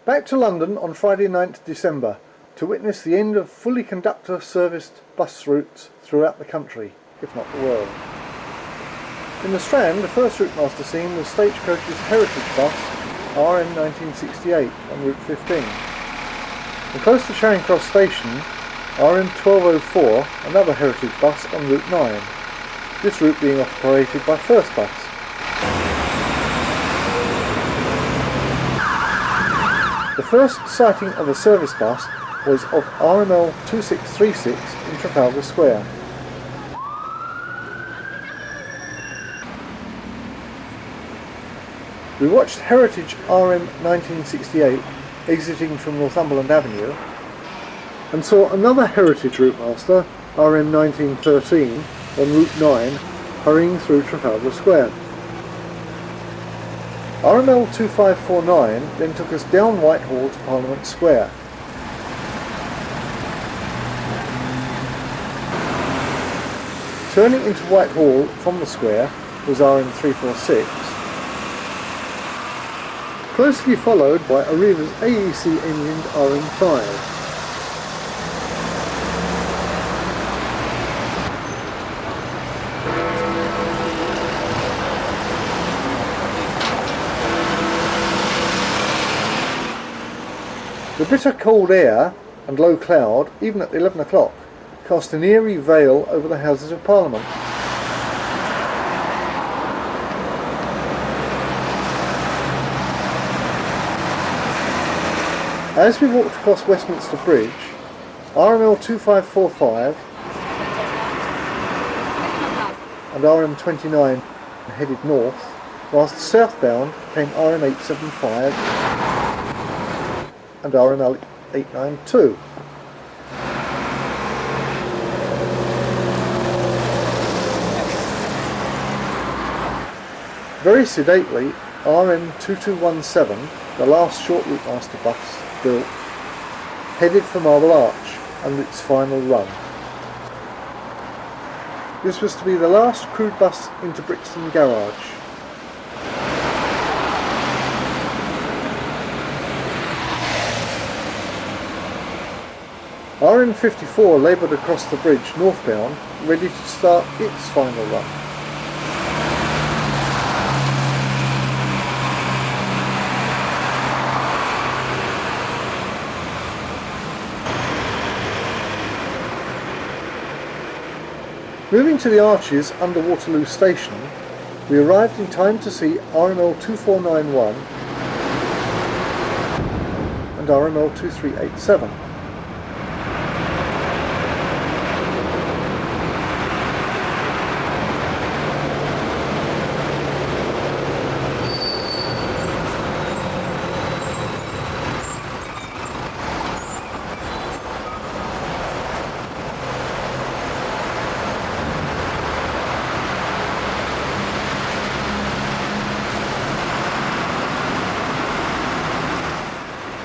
Back to London on Friday 9th December to witness the end of fully conductor-serviced bus routes throughout the country, if not the world. In the Strand, the first Routemaster scene was Stagecoach's heritage bus RM 1968 on Route 15. And close to Charing Cross Station, RM 1204, another heritage bus on Route 9, this route being operated by First Bus. The first sighting of a service bus was of RML 2636 in Trafalgar Square. We watched Heritage RM 1968 exiting from Northumberland Avenue and saw another Heritage Routemaster, RM 1913, on Route 9 hurrying through Trafalgar Square. RML 2549 then took us down Whitehall to Parliament Square. Turning into Whitehall from the square was RM 346, closely followed by Arriva's AEC engined RM5. The bitter cold air and low cloud, even at 11 o'clock, cast an eerie veil over the Houses of Parliament. As we walked across Westminster Bridge, RML 2545 and RM 29 headed north, whilst southbound came RM 875 and RML 892. Very sedately, RM 2217, the last short Routemaster bus built, headed for Marble Arch and its final run. This was to be the last crude bus into Brixton Garage. RM 54 laboured across the bridge northbound, ready to start its final run. Moving to the arches under Waterloo Station, we arrived in time to see RML 2491 and RML 2387.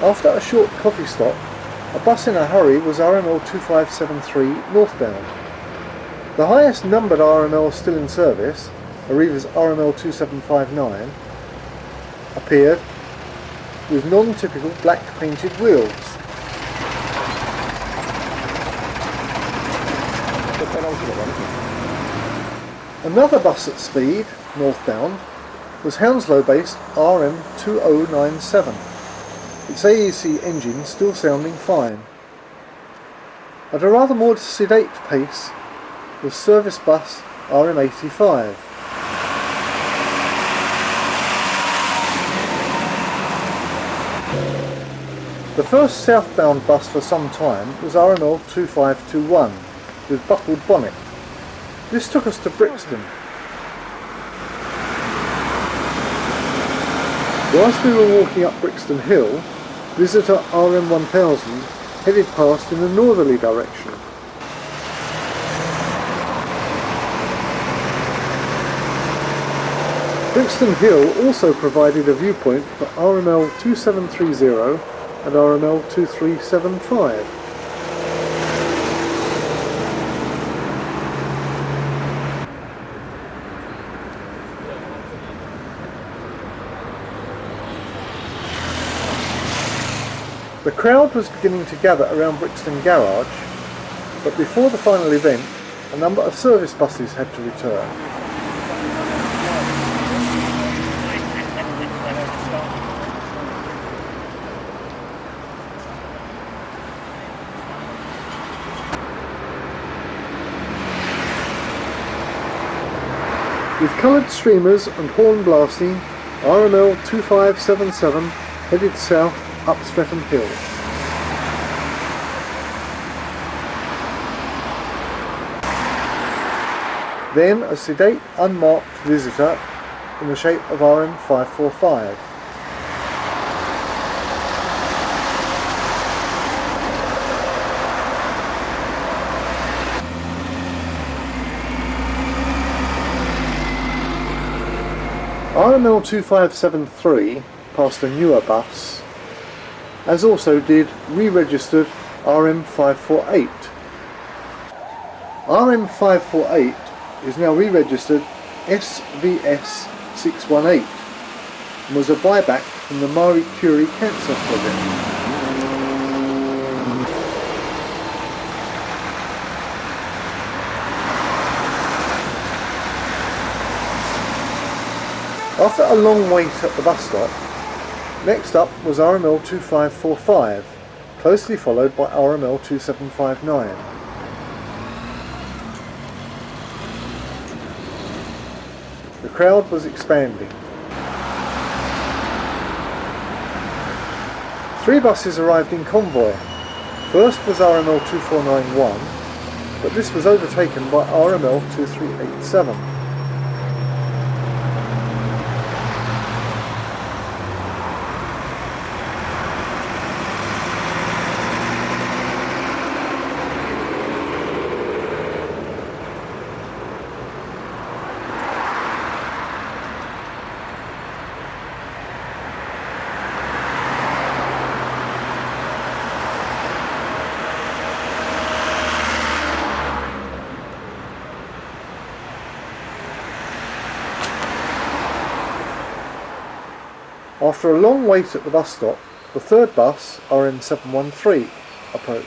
After a short coffee stop, a bus in a hurry was RML 2573 northbound. The highest numbered RML still in service, Arriva's RML 2759, appeared with non-typical black painted wheels. Another bus at speed, northbound, was Hounslow-based RM 2097. Its AEC engine still sounding fine. At a rather more sedate pace was service bus RM85. The first southbound bus for some time was RML 2521 with buckled bonnet. This took us to Brixton. Whilst we were walking up Brixton Hill, visitor RM 1000 headed past in a northerly direction. Brixton Hill also provided a viewpoint for RML 2730 and RML 2375. The crowd was beginning to gather around Brixton Garage, but before the final event, a number of service buses had to return. With coloured streamers and horn blasting, RML 2577 headed south up Streatham Hill. Then a sedate, unmarked visitor in the shape of RM545. RML 2573 passed a newer bus, as also did re-registered RM548. RM548 is now re-registered SVS 618 and was a buyback from the Marie Curie Cancer Project. After a long wait at the bus stop, next up was RML 2545, closely followed by RML 2759. The crowd was expanding. 3 buses arrived in convoy. First was RML 2491, but this was overtaken by RML 2387. After a long wait at the bus stop, the third bus, RM713, approached.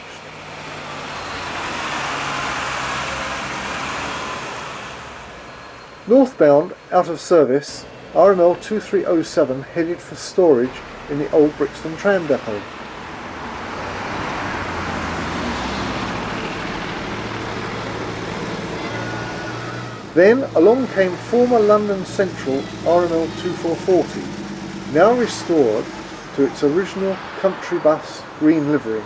Northbound, out of service, RML 2307 headed for storage in the old Brixton tram depot. Then along came former London Central RML 2440, now restored to its original country bus green livery.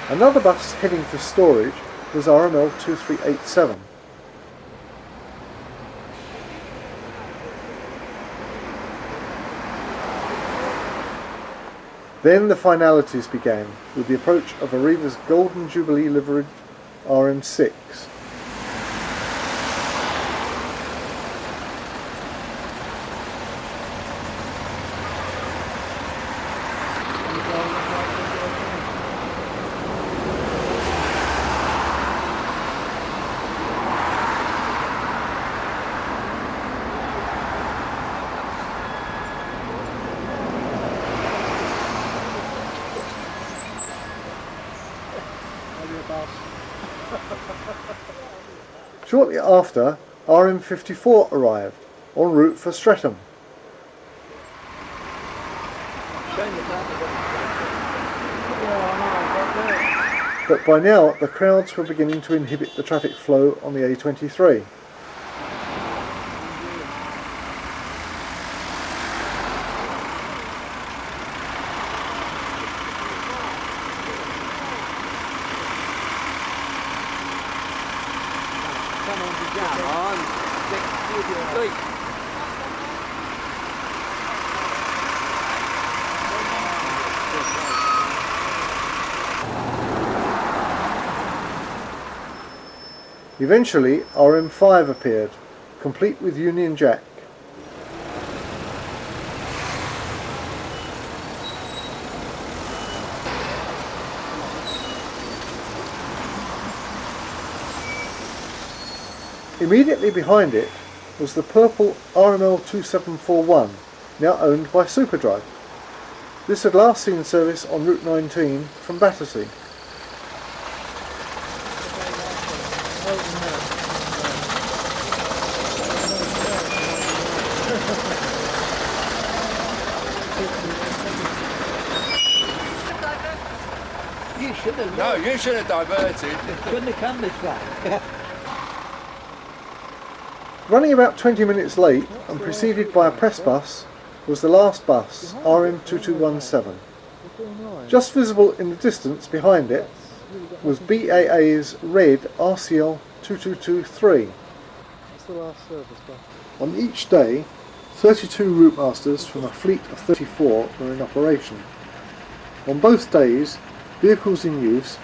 Another bus heading for storage was RML 2387. Then the finalities began, with the approach of Arriva's Golden Jubilee liveried RM6. Shortly after, RM54 arrived, en route for Streatham. But by now, the crowds were beginning to inhibit the traffic flow on the A23. Eventually, RM5 appeared, complete with Union Jack. Immediately behind it, was the purple RML 2741, now owned by Superdrive. This had last seen service on Route 19 from Battersea. You should have. No, you should have diverted. Couldn't have come this way. Running about 20 minutes late and preceded by a press bus was the last bus, RM2217. Just visible in the distance behind it was BAA's red RCL 2223. That's the last service bus. On each day, 32 Routemasters from a fleet of 34 were in operation. On both days, vehicles in use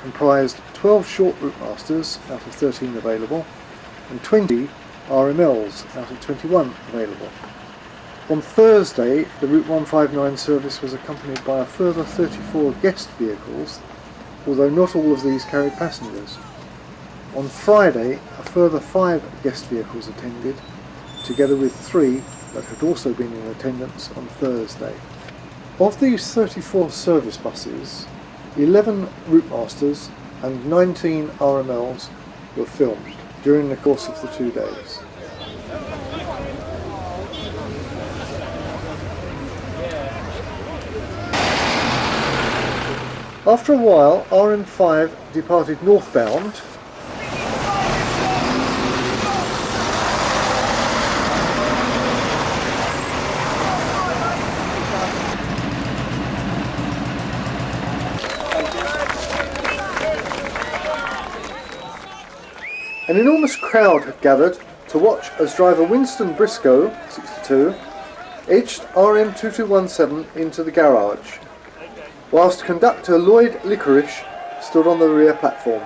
comprised 12 short Routemasters out of 13 available and 20 RMLs out of 21 available. On Thursday, the Route 159 service was accompanied by a further 34 guest vehicles, although not all of these carried passengers. On Friday, a further 5 guest vehicles attended, together with 3 that had also been in attendance on Thursday. Of these 34 service buses, 11 Routemasters and 19 RMLs were filmed during the course of the 2 days. After a while, RM5 departed northbound An enormous crowd had gathered to watch as driver Winston Briscoe, 62, edged RM2217 into the garage, whilst conductor Lloyd Licorice stood on the rear platform.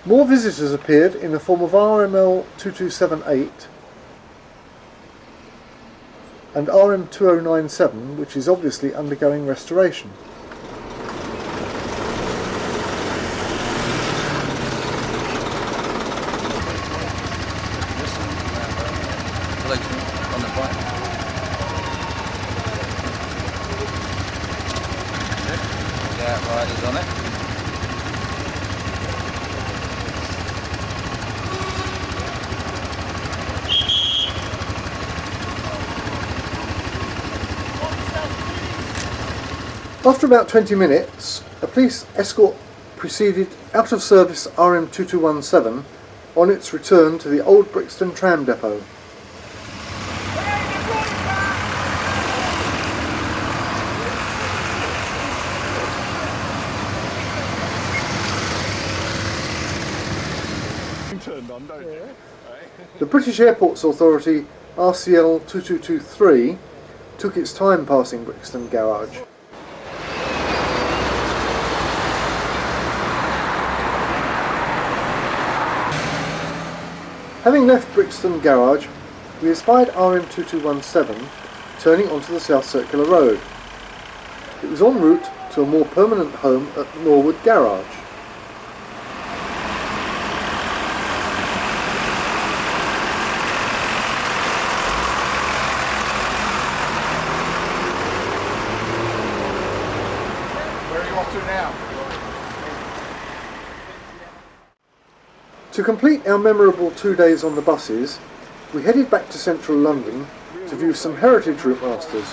More visitors appeared in the form of RML 2278 and RM 2097, which is obviously undergoing restoration. Yeah, riders on it. After about 20 minutes, a police escort proceeded out of service RM 2217 on its return to the old Brixton tram depot. The British Airports Authority RCL 2223 took its time passing Brixton Garage. Having left Brixton Garage, we espied RM 2217 turning onto the South Circular Road. It was en route to a more permanent home at Norwood Garage. Where are you off to now? To complete our memorable 2 days on the buses, we headed back to central London to view some heritage Routemasters.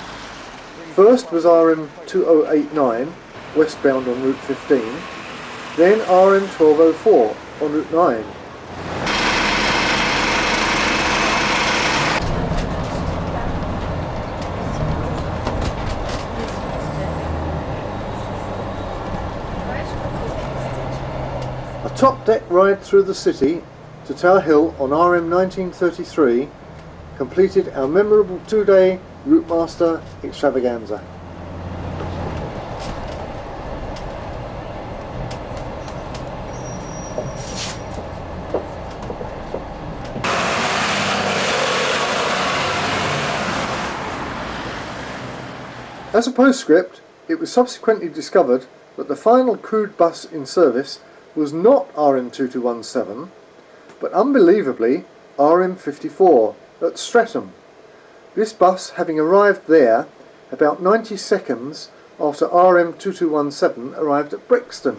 First was RM 2089, westbound on Route 15, then RM1204 on Route 9. A top deck ride through the city to Tower Hill on RM 1933 completed our memorable 2-day Routemaster extravaganza. As a postscript, it was subsequently discovered that the final crewed bus in service was not RM2217, but unbelievably RM54 at Streatham, this bus having arrived there about 90 seconds after RM2217 arrived at Brixton.